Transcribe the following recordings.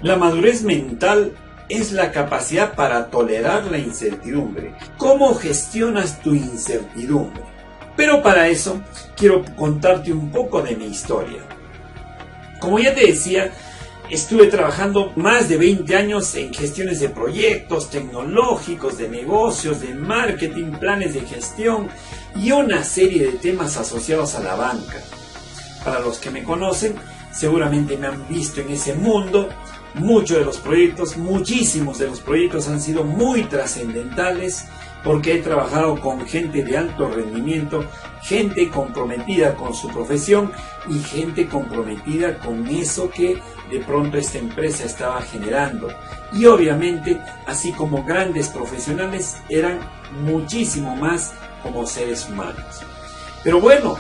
La madurez mental es la capacidad para tolerar la incertidumbre. ¿Cómo gestionas tu incertidumbre? Pero para eso quiero contarte un poco de mi historia. Como ya te decía, estuve trabajando más de 20 años en gestiones de proyectos tecnológicos, de negocios, de marketing, planes de gestión y una serie de temas asociados a la banca. Para los que me conocen, seguramente me han visto en ese mundo. Muchos de los proyectos, muchísimos de los proyectos han sido muy trascendentales porque he trabajado con gente de alto rendimiento, gente comprometida con su profesión y gente comprometida con eso que de pronto esta empresa estaba generando. Y obviamente, así como grandes profesionales, eran muchísimo más como seres humanos. Pero bueno,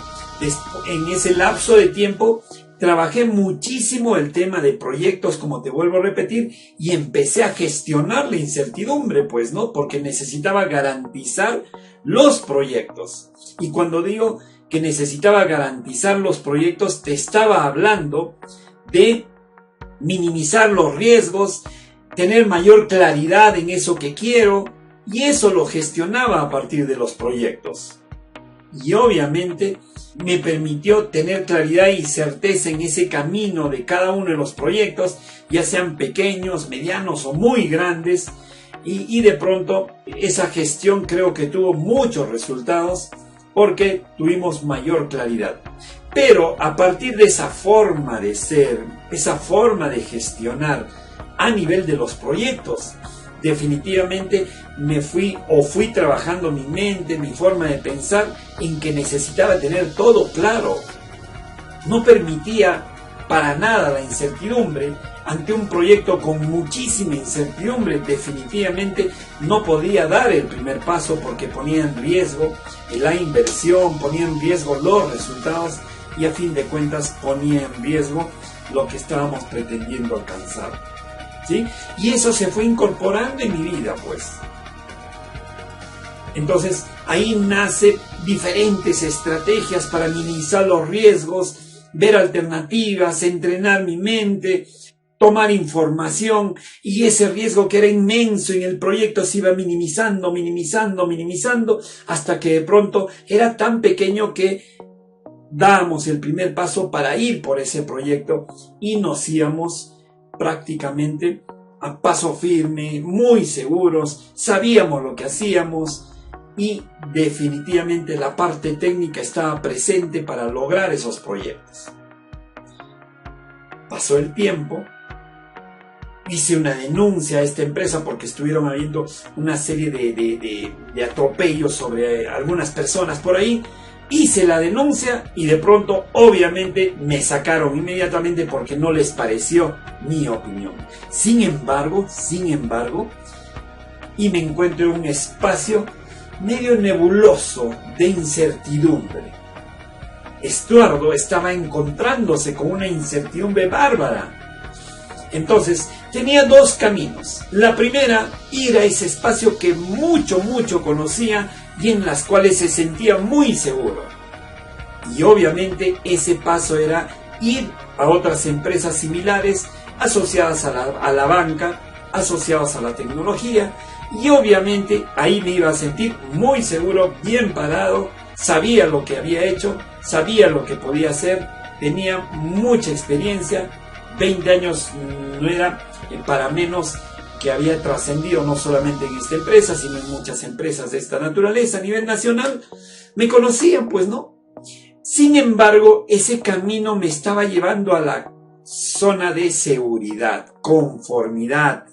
en ese lapso de tiempo trabajé muchísimo el tema de proyectos, como te vuelvo a repetir, y empecé a gestionar la incertidumbre, pues, ¿no? Porque necesitaba garantizar los proyectos. Y cuando digo que necesitaba garantizar los proyectos, te estaba hablando de minimizar los riesgos, tener mayor claridad en eso que quiero, y eso lo gestionaba a partir de los proyectos. Y obviamente me permitió tener claridad y certeza en ese camino de cada uno de los proyectos, ya sean pequeños, medianos o muy grandes, y de pronto esa gestión creo que tuvo muchos resultados porque tuvimos mayor claridad. Pero a partir de esa forma de ser, esa forma de gestionar a nivel de los proyectos, definitivamente fui trabajando mi mente, mi forma de pensar en que necesitaba tener todo claro. No permitía para nada la incertidumbre. Ante un proyecto con muchísima incertidumbre, definitivamente no podía dar el primer paso porque ponía en riesgo la inversión, ponía en riesgo los resultados y a fin de cuentas ponía en riesgo lo que estábamos pretendiendo alcanzar. ¿Sí? Y eso se fue incorporando en mi vida, pues. Entonces, ahí nacen diferentes estrategias para minimizar los riesgos, ver alternativas, entrenar mi mente, tomar información, y ese riesgo que era inmenso en el proyecto se iba minimizando, hasta que de pronto era tan pequeño que dábamos el primer paso para ir por ese proyecto y nos íbamos prácticamente a paso firme, muy seguros, sabíamos lo que hacíamos y definitivamente la parte técnica estaba presente para lograr esos proyectos. Pasó el tiempo, hice una denuncia a esta empresa porque estuvieron habiendo una serie de atropellos sobre algunas personas por ahí. Hice la denuncia y de pronto obviamente me sacaron inmediatamente porque no les pareció mi opinión. Sin embargo, y me encuentro en un espacio medio nebuloso de incertidumbre. Estuardo estaba encontrándose con una incertidumbre bárbara. Entonces tenía dos caminos. La primera, ir a ese espacio que mucho conocía y en las cuales se sentía muy seguro. Y obviamente ese paso era ir a otras empresas similares, asociadas a la banca, asociadas a la tecnología, y obviamente ahí me iba a sentir muy seguro, bien parado, sabía lo que había hecho, sabía lo que podía hacer, tenía mucha experiencia, 20 años no era para menos que había trascendido no solamente en esta empresa, sino en muchas empresas de esta naturaleza a nivel nacional. Me conocían, pues, ¿no? Sin embargo, ese camino me estaba llevando a la zona de seguridad, conformidad,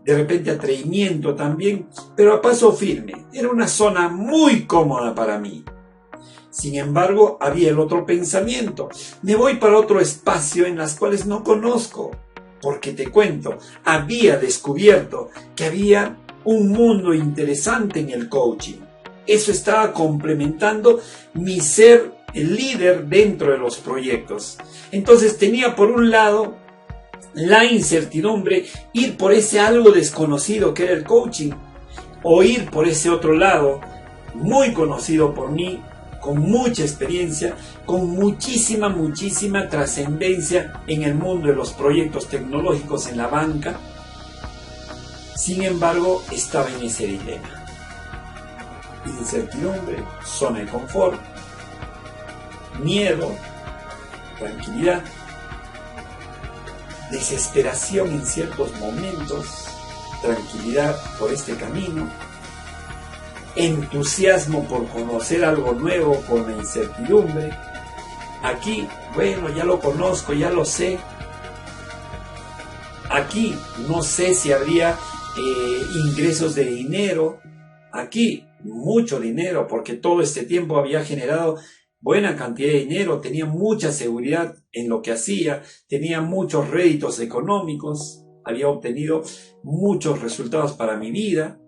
de repente atrevimiento también, pero a paso firme. Era una zona muy cómoda para mí. Sin embargo, había el otro pensamiento. Me voy para otro espacio en las cuales no conozco. Porque te cuento, había descubierto que había un mundo interesante en el coaching. Eso estaba complementando mi ser el líder dentro de los proyectos. Entonces tenía por un lado la incertidumbre, ir por ese algo desconocido que era el coaching, o ir por ese otro lado, muy conocido por mí, con mucha experiencia, con muchísima trascendencia en el mundo de los proyectos tecnológicos en la banca. Sin embargo, estaba en ese dilema. Incertidumbre, zona de confort, miedo, tranquilidad, desesperación en ciertos momentos, tranquilidad por este camino, entusiasmo por conocer algo nuevo con la incertidumbre. Aquí, bueno, ya lo conozco, ya lo sé. Aquí no sé si habría ingresos de dinero. Aquí mucho dinero, porque todo este tiempo había generado buena cantidad de dinero, tenía mucha seguridad en lo que hacía, tenía muchos réditos económicos, había obtenido muchos resultados para mi vida.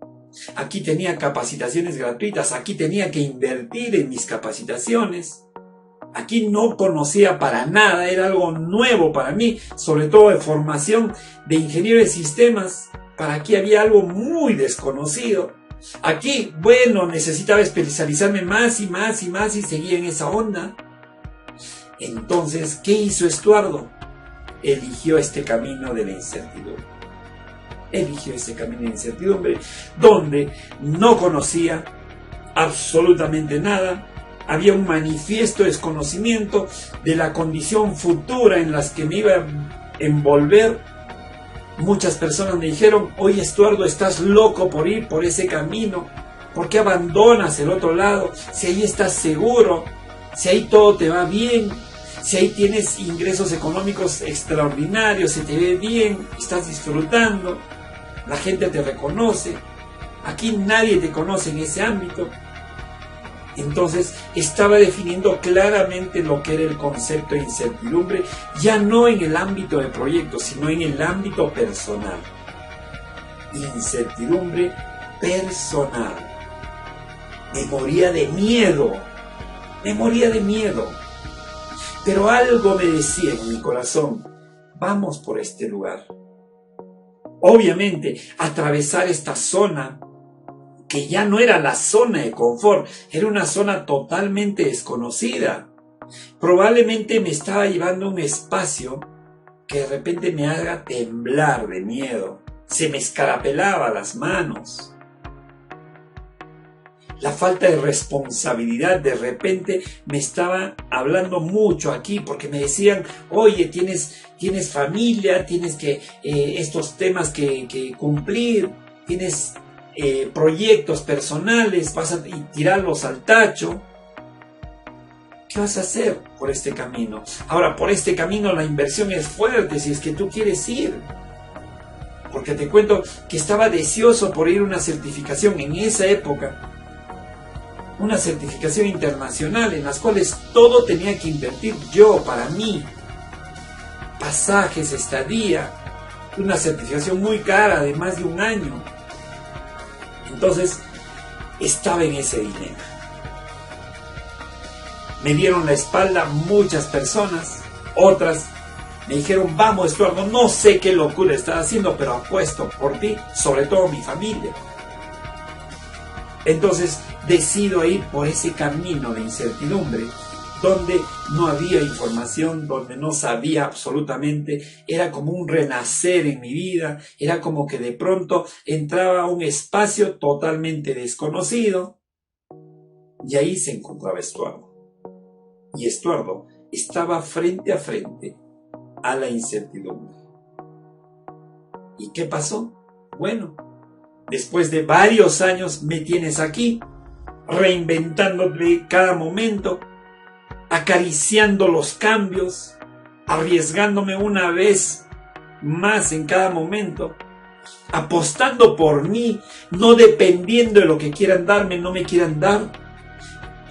Aquí tenía capacitaciones gratuitas, aquí tenía que invertir en mis capacitaciones. Aquí no conocía para nada, era algo nuevo para mí, sobre todo de formación de ingeniero de sistemas. Para aquí había algo muy desconocido. Aquí, bueno, necesitaba especializarme más y seguía en esa onda. Entonces, ¿qué hizo Estuardo? Eligió este camino de la incertidumbre. Eligió este camino de incertidumbre donde no conocía absolutamente nada. Había un manifiesto desconocimiento de la condición futura en las que me iba a envolver. Muchas personas me dijeron: oye, Estuardo, estás loco por ir por ese camino. ¿Por qué abandonas el otro lado? Si ahí estás seguro, si ahí todo te va bien, si ahí tienes ingresos económicos extraordinarios, se te ve bien, estás disfrutando, la gente te reconoce. Aquí nadie te conoce en ese ámbito. Entonces estaba definiendo claramente lo que era el concepto de incertidumbre, ya no en el ámbito de proyectos, sino en el ámbito personal. Incertidumbre personal. Me moría de miedo. Pero algo me decía en mi corazón: vamos por este lugar. Obviamente, atravesar esta zona, que ya no era la zona de confort, era una zona totalmente desconocida. Probablemente me estaba llevando a un espacio que de repente me haga temblar de miedo. Se me escarapelaba las manos. La falta de responsabilidad de repente me estaba hablando mucho aquí, porque me decían: oye, tienes familia, tienes que estos temas que cumplir, tienes proyectos personales, vas a tirarlos al tacho. ¿Qué vas a hacer por este camino? Ahora, por este camino la inversión es fuerte si es que tú quieres ir. Porque te cuento que estaba deseoso por ir a una certificación en esa época, una certificación internacional en las cuales todo tenía que invertir yo para mí. Pasajes, estadía, una certificación muy cara de más de un año. Entonces, estaba en ese dilema. Me dieron la espalda muchas personas, otras me dijeron: vamos, Estuardo, no sé qué locura estás haciendo, pero apuesto por ti, sobre todo mi familia. Entonces, decido ir por ese camino de incertidumbre, donde no había información, donde no sabía absolutamente. Era como un renacer en mi vida, era como que de pronto entraba a un espacio totalmente desconocido, y ahí se encontraba Estuardo. Y Estuardo estaba frente a frente a la incertidumbre. ¿Y qué pasó? Bueno, después de varios años me tienes aquí, reinventándome cada momento, acariciando los cambios, arriesgándome una vez más en cada momento, apostando por mí, no dependiendo de lo que quieran darme, no me quieran dar.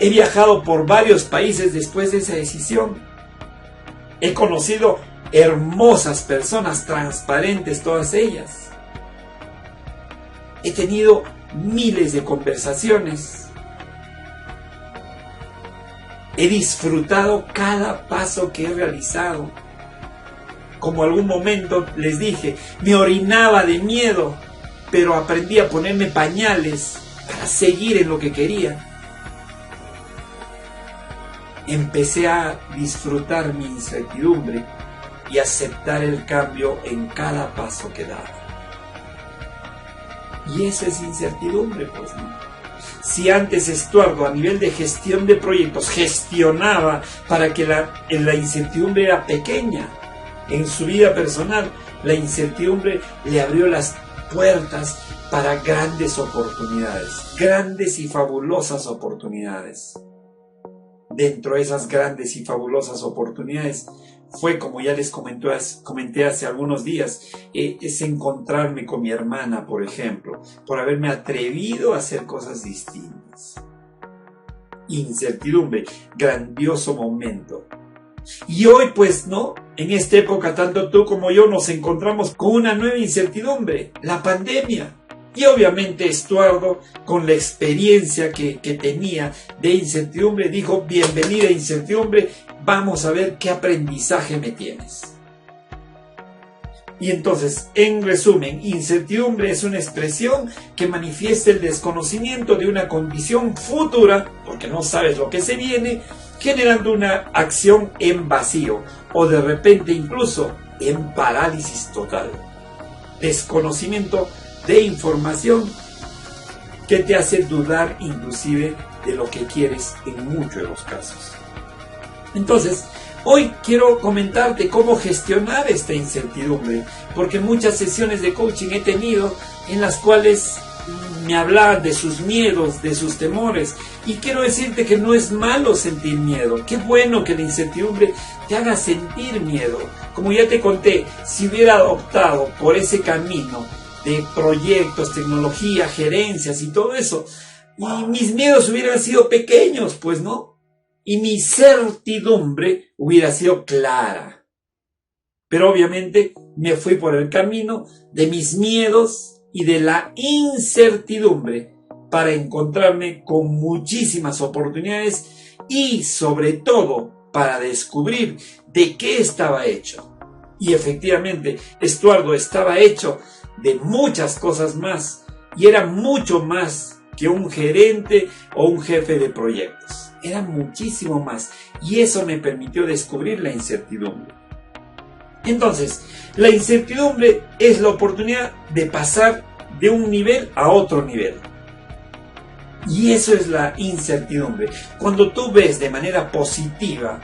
He viajado por varios países después de esa decisión. He conocido hermosas personas, transparentes todas ellas. He tenido miles de conversaciones. He disfrutado cada paso que he realizado. Como algún momento les dije, me orinaba de miedo, pero aprendí a ponerme pañales para seguir en lo que quería. empecé a disfrutar mi incertidumbre y aceptar el cambio en cada paso que daba. Y eso es incertidumbre, pues, ¿no? Si antes Estuardo, a nivel de gestión de proyectos, gestionaba para que la incertidumbre era pequeña en su vida personal, la incertidumbre le abrió las puertas para grandes oportunidades, grandes y fabulosas oportunidades. Dentro de esas grandes y fabulosas oportunidades fue, como ya les comenté hace algunos días, es encontrarme con mi hermana, por ejemplo, por haberme atrevido a hacer cosas distintas. Incertidumbre, grandioso momento. Y hoy, pues, ¿no? En esta época, tanto tú como yo nos encontramos con una nueva incertidumbre, la pandemia. Y obviamente Estuardo, con la experiencia que tenía de incertidumbre, dijo: bienvenida incertidumbre, vamos a ver qué aprendizaje me tienes. Y entonces, en resumen, incertidumbre es una expresión que manifiesta el desconocimiento de una condición futura, porque no sabes lo que se viene, generando una acción en vacío o de repente incluso en parálisis total. Desconocimiento de información que te hace dudar inclusive de lo que quieres en muchos de los casos. Entonces, hoy quiero comentarte cómo gestionar esta incertidumbre, porque muchas sesiones de coaching he tenido en las cuales me hablaban de sus miedos, de sus temores, y quiero decirte que no es malo sentir miedo. Qué bueno que la incertidumbre te haga sentir miedo. Como ya te conté, si hubiera optado por ese camino de proyectos, tecnología, gerencias y todo eso, y mis miedos hubieran sido pequeños, pues, ¿no? Y mi certidumbre hubiera sido clara. Pero obviamente me fui por el camino de mis miedos y de la incertidumbre para encontrarme con muchísimas oportunidades y sobre todo para descubrir de qué estaba hecho. Y efectivamente, Estuardo estaba hecho de muchas cosas más y era mucho más que un gerente o un jefe de proyectos. Era muchísimo más y eso me permitió descubrir la incertidumbre. Entonces, la incertidumbre es la oportunidad de pasar de un nivel a otro nivel. Y eso es la incertidumbre. Cuando tú ves de manera positiva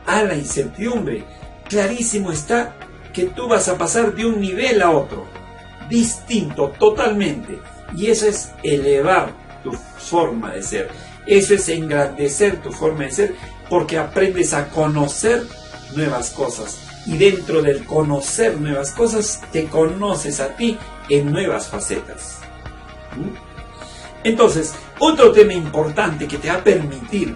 a la incertidumbre, clarísimo está que tú vas a pasar de un nivel a otro, distinto totalmente. Y eso es elevar tu forma de ser. Eso es engrandecer tu forma de ser, porque aprendes a conocer nuevas cosas. Y dentro del conocer nuevas cosas, te conoces a ti en nuevas facetas. Entonces, otro tema importante que te va a permitir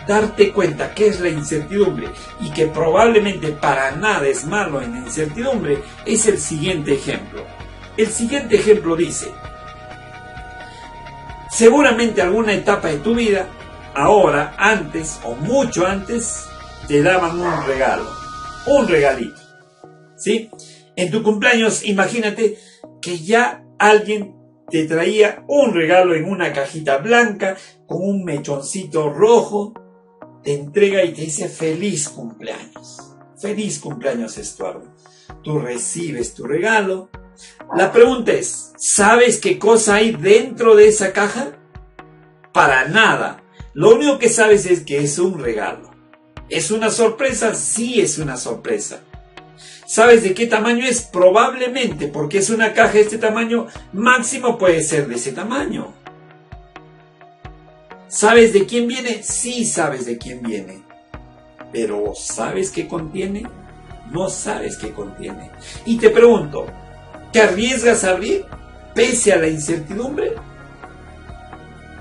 darte cuenta qué es la incertidumbre y que probablemente para nada es malo en la incertidumbre es el siguiente ejemplo. El siguiente ejemplo dice: seguramente alguna etapa de tu vida, ahora, antes o mucho antes, te daban un regalo, un regalito, ¿sí? En tu cumpleaños, imagínate que ya alguien te traía un regalo en una cajita blanca con un mechoncito rojo, te entrega y te dice: feliz cumpleaños Estuardo. Tú recibes tu regalo. La pregunta es: ¿sabes qué cosa hay dentro de esa caja? Para nada. Lo único que sabes es que es un regalo. ¿Es una sorpresa? Sí, es una sorpresa. ¿Sabes de qué tamaño es? Probablemente, porque es una caja de este tamaño, máximo puede ser de ese tamaño. ¿Sabes de quién viene? Sí, sabes de quién viene. Pero ¿sabes qué contiene? No sabes qué contiene. Y te pregunto, ¿te arriesgas a abrir pese a la incertidumbre?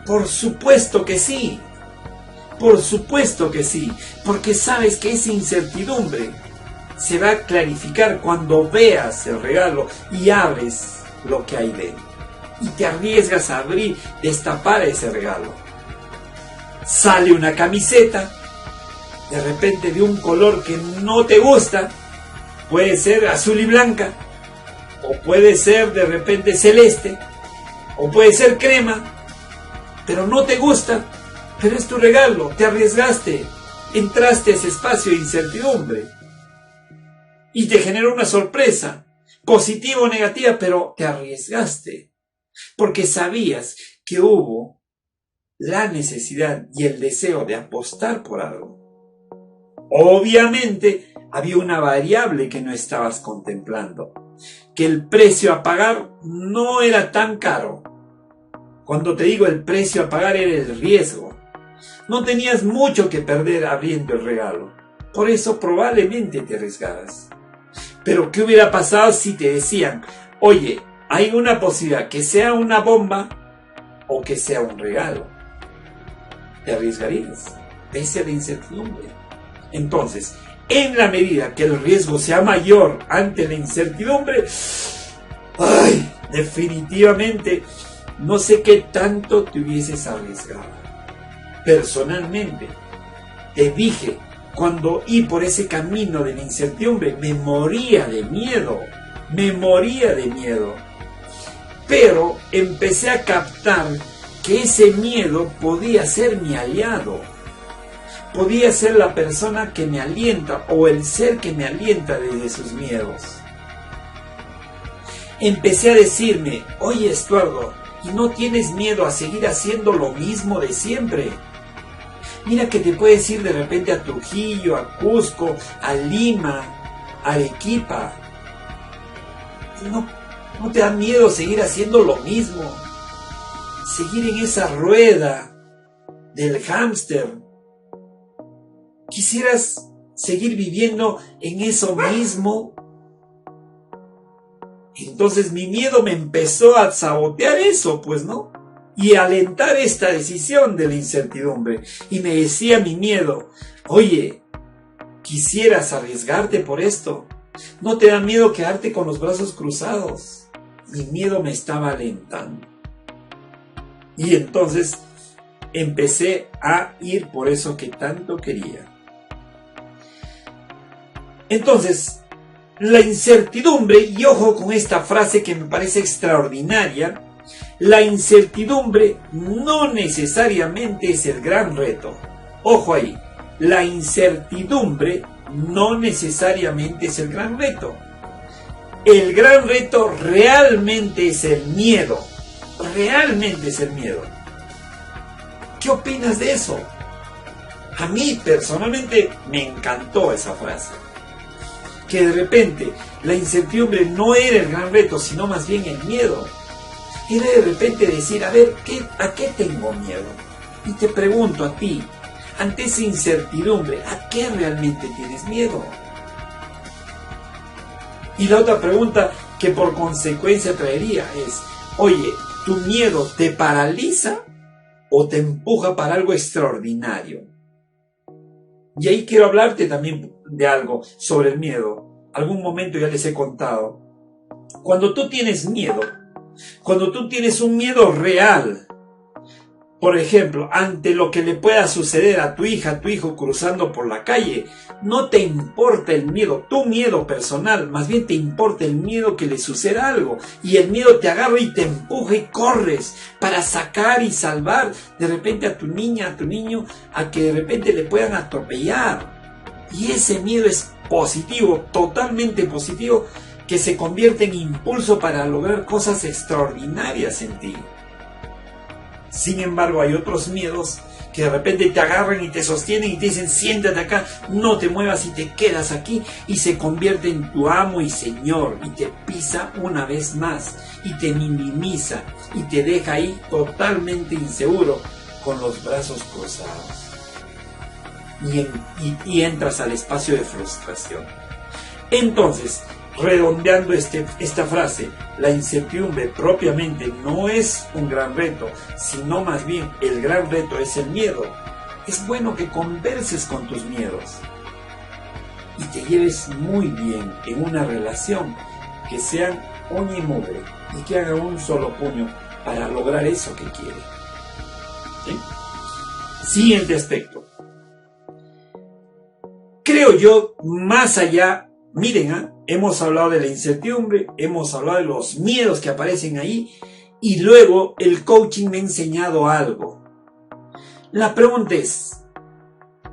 Por supuesto que sí. Por supuesto que sí. Porque sabes que esa incertidumbre se va a clarificar cuando veas el regalo y abres lo que hay dentro. Y te arriesgas a abrir, destapar ese regalo. Sale una camiseta, de repente de un color que no te gusta. Puede ser azul y blanca, o puede ser de repente celeste, o puede ser crema, pero no te gusta, pero es tu regalo, te arriesgaste, entraste a ese espacio de incertidumbre y te generó una sorpresa, positiva o negativa, pero te arriesgaste porque sabías que hubo la necesidad y el deseo de apostar por algo. Obviamente había una variable que no estabas contemplando, que el precio a pagar no era tan caro. Cuando te digo el precio a pagar era el riesgo. No tenías mucho que perder abriendo el regalo. Por eso probablemente te arriesgaras. Pero ¿qué hubiera pasado si te decían, oye, hay una posibilidad que sea una bomba o que sea un regalo? ¿Te arriesgarías pese a la incertidumbre? Entonces, en la medida que el riesgo sea mayor ante la incertidumbre, definitivamente no sé qué tanto te hubieses arriesgado. Personalmente, te dije, cuando iba por ese camino de la incertidumbre, me moría de miedo. Pero empecé a captar que ese miedo podía ser mi aliado. Podía ser la persona que me alienta o el ser que me alienta desde sus miedos. Empecé a decirme, oye Estuardo, ¿y no tienes miedo a seguir haciendo lo mismo de siempre? Mira que te puedes ir de repente a Trujillo, a Cusco, a Lima, a Arequipa. ¿No te da miedo seguir haciendo lo mismo? Seguir en esa rueda del hámster. ¿Quisieras seguir viviendo en eso mismo? Entonces mi miedo me empezó a sabotear eso, pues, ¿no? Y a alentar esta decisión de la incertidumbre. Y me decía mi miedo, oye, ¿quisieras arriesgarte por esto? ¿No te da miedo quedarte con los brazos cruzados? Mi miedo me estaba alentando. Y entonces empecé a ir por eso que tanto quería. Entonces, la incertidumbre, y ojo con esta frase que me parece extraordinaria, la incertidumbre no necesariamente es el gran reto. Ojo ahí, la incertidumbre no necesariamente es el gran reto. El gran reto realmente es el miedo. Realmente es el miedo. ¿Qué opinas de eso? A mí personalmente me encantó esa frase. Que de repente la incertidumbre no era el gran reto, sino más bien el miedo. Era de repente decir, a ver, ¿a qué tengo miedo? Y te pregunto a ti, ante esa incertidumbre, ¿a qué realmente tienes miedo? Y la otra pregunta que por consecuencia traería es, oye, ¿tu miedo te paraliza o te empuja para algo extraordinario? Y ahí quiero hablarte también de algo sobre el miedo. Algún momento ya les he contado. Cuando tú tienes miedo, cuando tú tienes un miedo real, por ejemplo, ante lo que le pueda suceder a tu hija, a tu hijo cruzando por la calle, no te importa el miedo, tu miedo personal, más bien te importa el miedo que le suceda algo. Y el miedo te agarra y te empuja y corres para sacar y salvar de repente a tu niña, a tu niño, a que de repente le puedan atropellar. Y ese miedo es positivo, totalmente positivo, que se convierte en impulso para lograr cosas extraordinarias en ti. Sin embargo, hay otros miedos que de repente te agarran y te sostienen y te dicen, siéntate acá, no te muevas y te quedas aquí, y se convierte en tu amo y señor y te pisa una vez más y te minimiza y te deja ahí totalmente inseguro con los brazos cruzados. Y entras al espacio de frustración. Entonces, redondeando esta frase, la incertidumbre propiamente no es un gran reto, sino más bien el gran reto es el miedo. Es bueno que converses con tus miedos y te lleves muy bien en una relación, que sean uña y mugre y que hagan un solo puño para lograr eso que quieren. ¿Sí? Siguiente aspecto. Creo yo, más allá, miren, hemos hablado de la incertidumbre, hemos hablado de los miedos que aparecen ahí, y luego el coaching me ha enseñado algo. La pregunta es,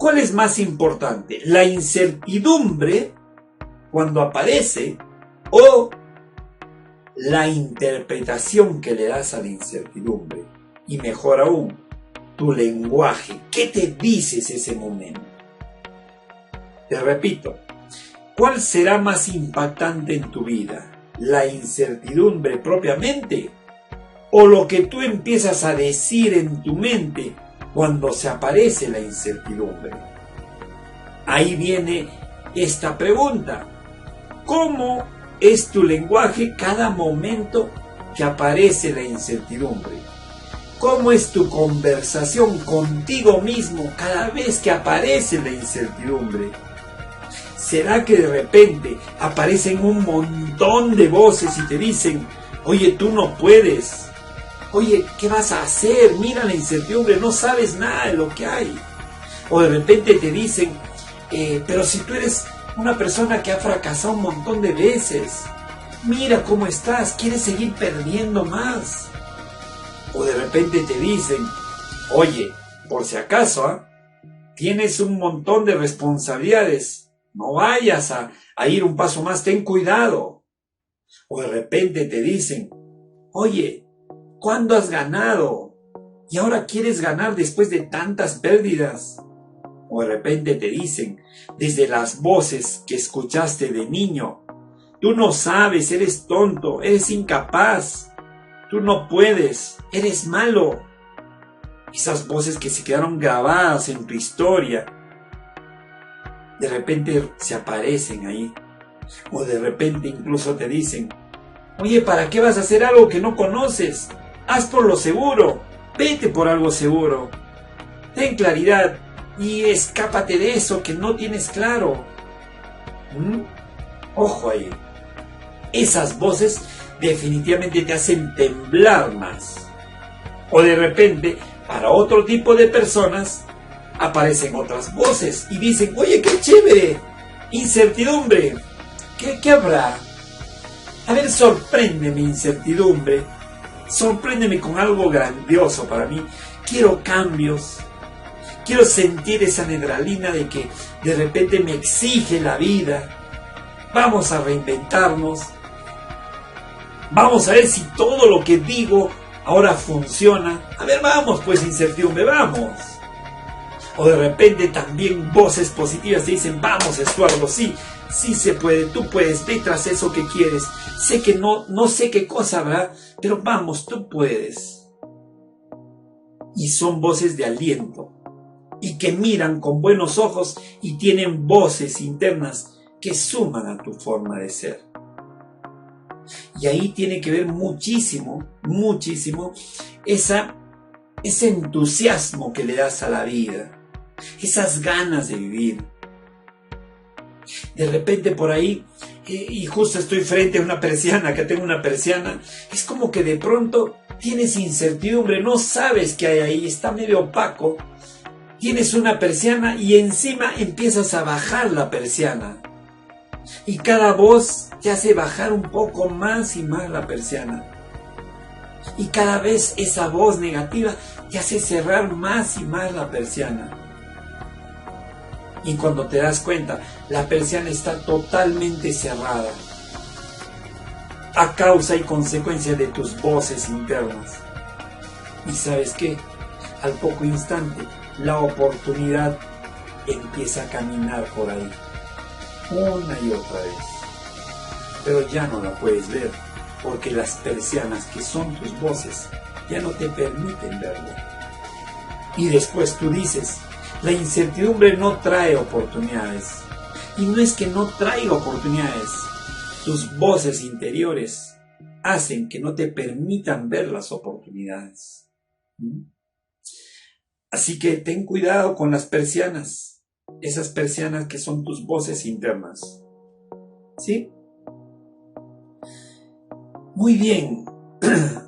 ¿Cuál es más importante? ¿La incertidumbre cuando aparece o la interpretación que le das a la incertidumbre? Y mejor aún, tu lenguaje. ¿Qué te dices ese momento? Te repito, ¿cuál será más impactante en tu vida? ¿La incertidumbre propiamente? ¿O lo que tú empiezas a decir en tu mente cuando se aparece la incertidumbre? Ahí viene esta pregunta. ¿Cómo es tu lenguaje cada momento que aparece la incertidumbre? ¿Cómo es tu conversación contigo mismo cada vez que aparece la incertidumbre? ¿Será que de repente aparecen un montón de voces y te dicen, oye, tú no puedes? Oye, ¿qué vas a hacer? Mira la incertidumbre, no sabes nada de lo que hay. O de repente te dicen, pero si tú eres una persona que ha fracasado un montón de veces, mira cómo estás, quieres seguir perdiendo más. O de repente te dicen, oye, por si acaso, tienes un montón de responsabilidades, no vayas a ir un paso más, ten cuidado. O de repente te dicen, oye, ¿cuándo has ganado? Y ahora quieres ganar después de tantas pérdidas. O de repente te dicen, desde las voces que escuchaste de niño, tú no sabes, eres tonto, eres incapaz, tú no puedes, eres malo. Esas voces que se quedaron grabadas en tu historia, de repente se aparecen ahí. O de repente incluso te dicen, oye, ¿para qué vas a hacer algo que no conoces? Haz por lo seguro, vete por algo seguro. Ten claridad y escápate de eso que no tienes claro. Ojo ahí. Esas voces definitivamente te hacen temblar más. O de repente, para otro tipo de personas, aparecen otras voces y dicen, oye, qué chévere, incertidumbre, ¿qué habrá? A ver, sorpréndeme, incertidumbre, sorpréndeme con algo grandioso para mí. Quiero cambios, quiero sentir esa adrenalina de que de repente me exige la vida. Vamos a reinventarnos, vamos a ver si todo lo que digo ahora funciona. A ver, vamos pues, incertidumbre, vamos. O de repente también voces positivas te dicen, vamos Estuardo, sí se puede, tú puedes, ve tras eso que quieres. Sé que no sé qué cosa habrá, pero vamos, tú puedes. Y son voces de aliento y que miran con buenos ojos y tienen voces internas que suman a tu forma de ser. Y ahí tiene que ver muchísimo ese entusiasmo que le das a la vida, esas ganas de vivir. De repente por ahí, y justo estoy frente a una persiana, que tengo una persiana, es como que de pronto tienes incertidumbre, no sabes qué hay ahí, está medio opaco. Tienes una persiana y encima empiezas a bajar la persiana. Y cada voz te hace bajar un poco más y más la persiana. Y cada vez esa voz negativa te hace cerrar más y más la persiana. Y cuando te das cuenta, la persiana está totalmente cerrada a causa y consecuencia de tus voces internas. ¿Y sabes qué? Al poco instante, la oportunidad empieza a caminar por ahí, una y otra vez. Pero ya no la puedes ver, porque las persianas que son tus voces ya no te permiten verlo. Y después tú dices, la incertidumbre no trae oportunidades. Y no es que no traiga oportunidades. Tus voces interiores hacen que no te permitan ver las oportunidades. Así que ten cuidado con las persianas. Esas persianas que son tus voces internas. ¿Sí? Muy bien.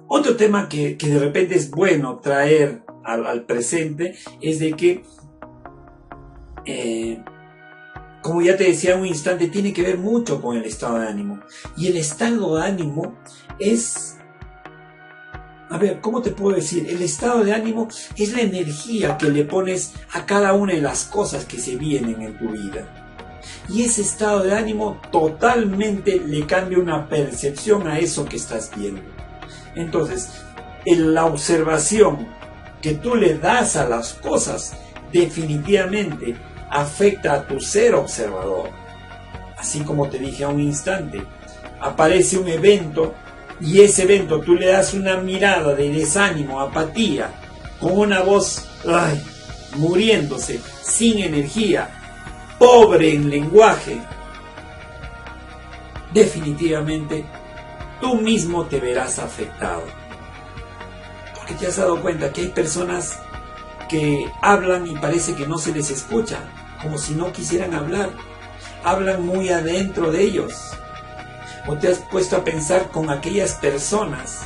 Otro tema que de repente es bueno traer al presente es de que como ya te decía un instante, tiene que ver mucho con el estado de ánimo. Y el estado de ánimo es A ver, ¿cómo te puedo decir? El estado de ánimo es la energía que le pones a cada una de las cosas que se vienen en tu vida. Y ese estado de ánimo totalmente le cambia una percepción a eso que estás viendo. Entonces, la observación que tú le das a las cosas definitivamente afecta a tu ser observador. Así como te dije a un instante, aparece un evento y ese evento tú le das una mirada de desánimo, apatía, con una voz muriéndose, sin energía, pobre en lenguaje. Definitivamente tú mismo te verás afectado. Porque te has dado cuenta que hay personas que hablan y parece que no se les escucha, como si no quisieran hablar. Hablan muy adentro de ellos. ¿O te has puesto a pensar con aquellas personas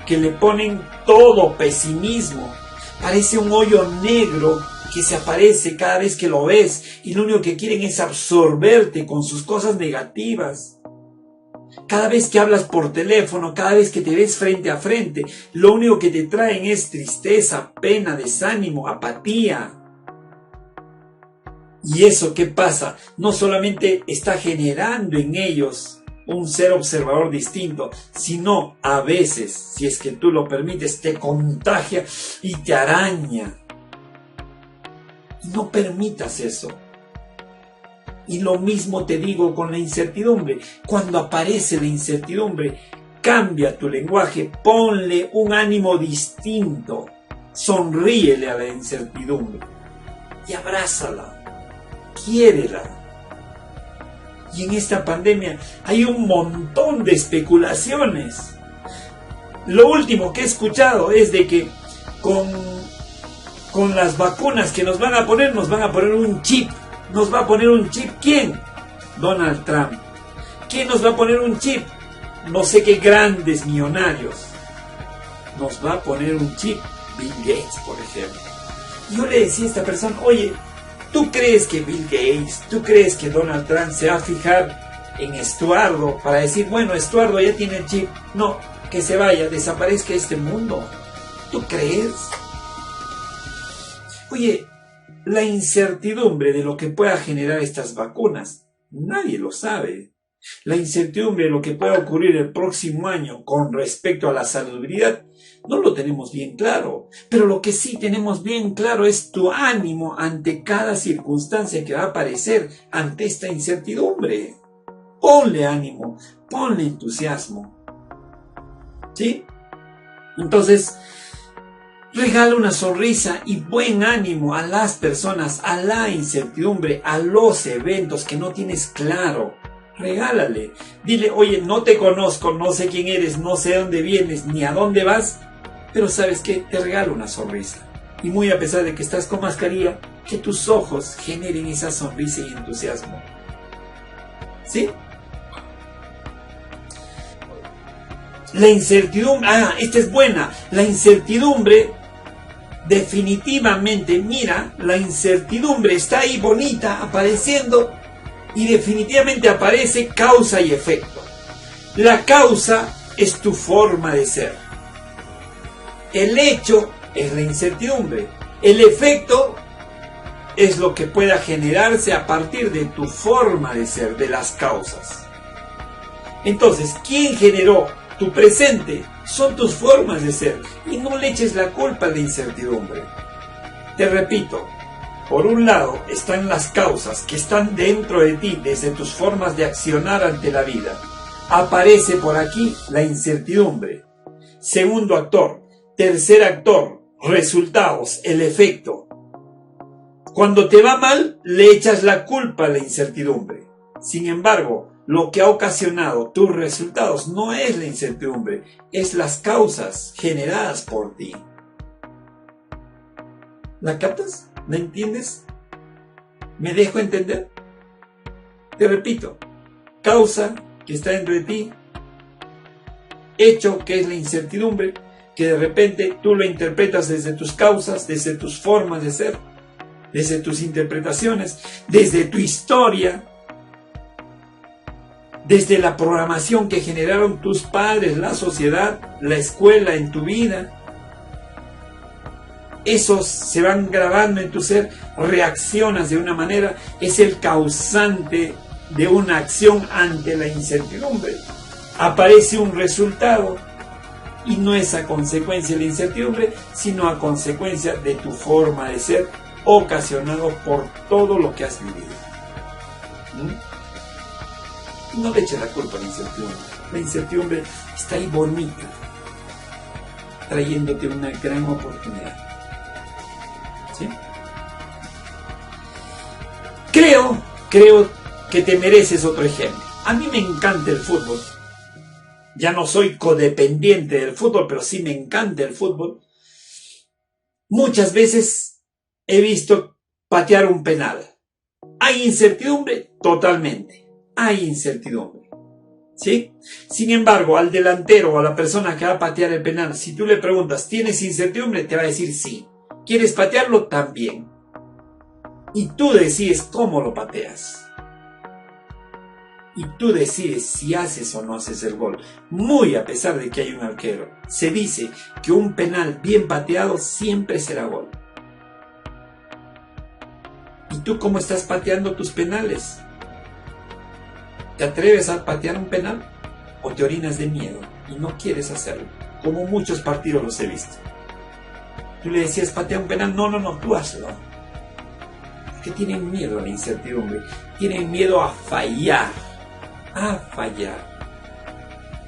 que le ponen todo pesimismo? Parece un hoyo negro que se aparece cada vez que lo ves y lo único que quieren es absorberte con sus cosas negativas. Cada vez que hablas por teléfono, cada vez que te ves frente a frente, lo único que te traen es tristeza, pena, desánimo, apatía. ¿Y eso qué pasa? No solamente está generando en ellos un ser observador distinto, sino a veces, si es que tú lo permites, te contagia y te araña. Y no permitas eso. Y lo mismo te digo con la incertidumbre. Cuando aparece la incertidumbre, cambia tu lenguaje, ponle un ánimo distinto, sonríele a la incertidumbre y abrázala, quiérela. Y en esta pandemia hay un montón de especulaciones. Lo último que he escuchado es de que con las vacunas que nos van a poner un chip. ¿Nos va a poner un chip quién? Donald Trump. ¿Quién nos va a poner un chip? No sé qué grandes millonarios. Nos va a poner un chip Bill Gates, por ejemplo. Y yo le decía a esta persona, oye, ¿tú crees que Bill Gates, tú crees que Donald Trump se va a fijar en Estuardo para decir, bueno, Estuardo ya tiene el chip? No, que se vaya, desaparezca este mundo. ¿Tú crees? Oye, la incertidumbre de lo que pueda generar estas vacunas, nadie lo sabe. La incertidumbre de lo que pueda ocurrir el próximo año con respecto a la salubridad, no lo tenemos bien claro. Pero lo que sí tenemos bien claro es tu ánimo ante cada circunstancia que va a aparecer ante esta incertidumbre. Ponle ánimo, ponle entusiasmo. ¿Sí? Entonces, regala una sonrisa y buen ánimo a las personas, a la incertidumbre, a los eventos que no tienes claro. Regálale. Dile, oye, no te conozco, no sé quién eres, no sé dónde vienes, ni a dónde vas, pero ¿sabes qué? Te regalo una sonrisa. Y muy a pesar de que estás con mascarilla, que tus ojos generen esa sonrisa y entusiasmo. ¿Sí? La incertidumbre, esta es buena. La incertidumbre, definitivamente, mira, la incertidumbre está ahí bonita, apareciendo, y definitivamente aparece causa y efecto. La causa es tu forma de ser. El hecho es la incertidumbre. El efecto es lo que pueda generarse a partir de tu forma de ser, de las causas. Entonces, ¿quién generó tu presente? Son tus formas de ser. Y no le eches la culpa a la incertidumbre. Te repito, por un lado están las causas que están dentro de ti, desde tus formas de accionar ante la vida. Aparece por aquí la incertidumbre. Segundo actor. Tercer actor, resultados, el efecto. Cuando te va mal, le echas la culpa a la incertidumbre. Sin embargo, lo que ha ocasionado tus resultados no es la incertidumbre, es las causas generadas por ti. ¿La captas? ¿La entiendes? ¿Me dejo entender? Te repito, causa que está dentro de ti, hecho que es la incertidumbre, que de repente tú lo interpretas desde tus causas, desde tus formas de ser, desde tus interpretaciones, desde tu historia. desde la programación que generaron tus padres, la sociedad, la escuela en tu vida. Esos se van grabando en tu ser, reaccionas de una manera, es el causante de una acción ante la incertidumbre. Aparece un resultado y no es a consecuencia de la incertidumbre, sino a consecuencia de tu forma de ser, ocasionado por todo lo que has vivido. No le eches la culpa a la incertidumbre. La incertidumbre está ahí bonita, trayéndote una gran oportunidad. ¿Sí? Creo que te mereces otro ejemplo. A mí me encanta el fútbol. Ya no soy codependiente del fútbol, pero sí me encanta el fútbol. Muchas veces he visto patear un penal. ¿Hay incertidumbre? Totalmente. Hay incertidumbre. ¿Sí? Sin embargo, al delantero o a la persona que va a patear el penal, si tú le preguntas, ¿tienes incertidumbre? Te va a decir sí. ¿Quieres patearlo? También. Y tú decides cómo lo pateas. Y tú decides si haces o no haces el gol. Muy a pesar de que hay un arquero. Se dice que un penal bien pateado siempre será gol. ¿Y tú cómo estás pateando tus penales? ¿Te atreves a patear un penal? ¿O te orinas de miedo y no quieres hacerlo? Como muchos partidos los he visto. Tú le decías, patea un penal. No, tú hazlo. Porque tienen miedo a la incertidumbre. Tienen miedo a fallar.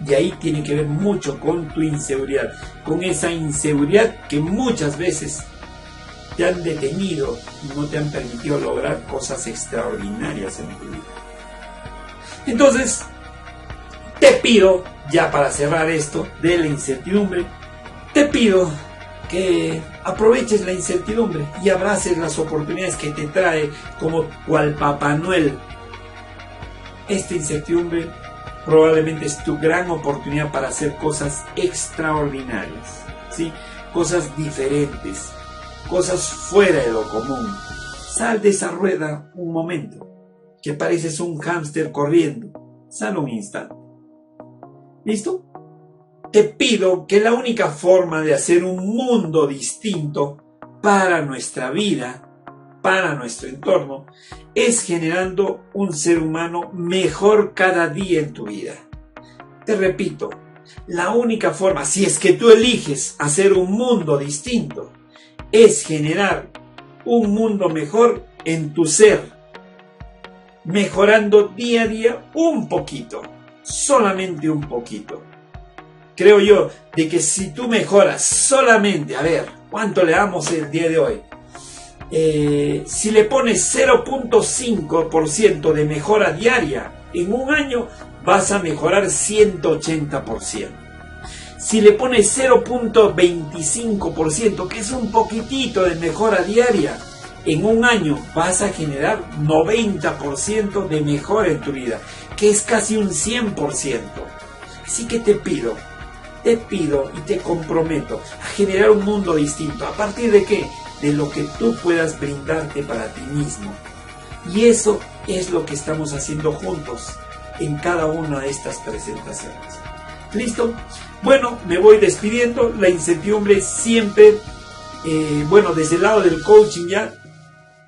Y ahí tiene que ver mucho con tu inseguridad, con esa inseguridad que muchas veces te han detenido y no te han permitido lograr cosas extraordinarias en tu vida. Entonces, te pido, ya para cerrar esto de la incertidumbre, te pido que aproveches la incertidumbre y abraces las oportunidades que te trae como cual Papá Noel. Esta incertidumbre probablemente es tu gran oportunidad para hacer cosas extraordinarias, ¿sí? Cosas diferentes, cosas fuera de lo común. Sal de esa rueda un momento, que pareces un hámster corriendo. Sal un instante. ¿Listo? Te pido que la única forma de hacer un mundo distinto para nuestra vida, para nuestro entorno, es generando un ser humano mejor cada día en tu vida. Te repito, la única forma, si es que tú eliges hacer un mundo distinto, es generar un mundo mejor en tu ser, mejorando día a día un poquito, solamente un poquito. Creo yo de que si tú mejoras solamente, a ver, ¿cuánto le damos el día de hoy? Si le pones 0.5% de mejora diaria en un año, vas a mejorar 180%. Si le pones 0.25%, que es un poquitito de mejora diaria, en un año vas a generar 90% de mejora en tu vida, que es casi un 100%. Así que te pido y te comprometo a generar un mundo distinto. ¿A partir de qué? De lo que tú puedas brindarte para ti mismo. Y eso es lo que estamos haciendo juntos en cada una de estas presentaciones. ¿Listo? Bueno, me voy despidiendo. La incertidumbre siempre, desde el lado del coaching ya,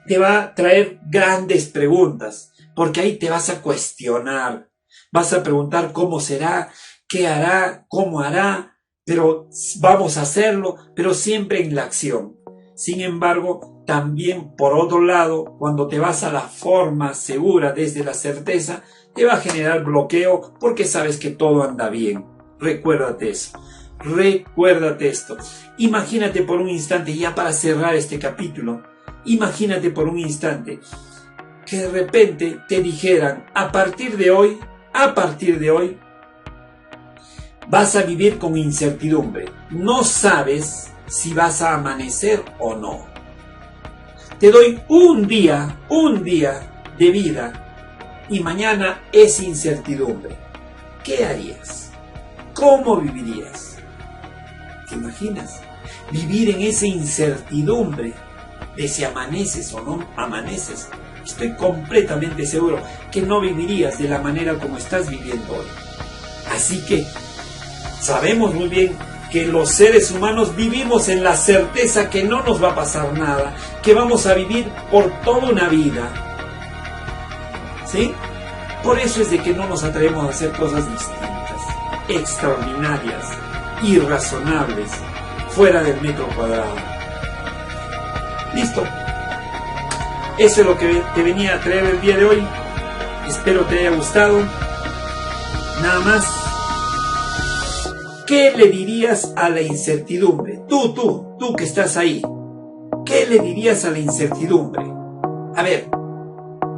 te va a traer grandes preguntas, porque ahí te vas a cuestionar, vas a preguntar cómo será, qué hará, cómo hará, pero vamos a hacerlo, pero siempre en la acción. Sin embargo, también por otro lado, cuando te vas a la forma segura desde la certeza, te va a generar bloqueo porque sabes que todo anda bien. Recuérdate eso. Recuérdate esto. Imagínate por un instante, ya para cerrar este capítulo, imagínate por un instante que de repente te dijeran, a partir de hoy, vas a vivir con incertidumbre. No sabes si vas a amanecer o no. Te doy un día de vida y mañana es incertidumbre. ¿Qué harías? ¿Cómo vivirías? ¿Te imaginas? Vivir en esa incertidumbre de si amaneces o no amaneces. estoy completamente seguro que no vivirías de la manera como estás viviendo hoy. Así que sabemos muy bien que los seres humanos vivimos en la certeza que no nos va a pasar nada, que vamos a vivir por toda una vida. ¿Sí? Por eso es de que no nos atrevemos a hacer cosas distintas, extraordinarias, irrazonables, fuera del metro cuadrado. Listo. Eso es lo que te venía a traer el día de hoy. Espero te haya gustado. Nada más. ¿Qué le dirías a la incertidumbre? Tú que estás ahí. ¿Qué le dirías a la incertidumbre? A ver,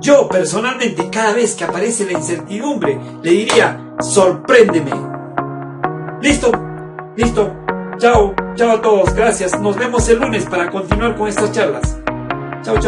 yo personalmente cada vez que aparece la incertidumbre le diría, sorpréndeme. Listo. Chao a todos, gracias. Nos vemos el lunes para continuar con estas charlas. Chao.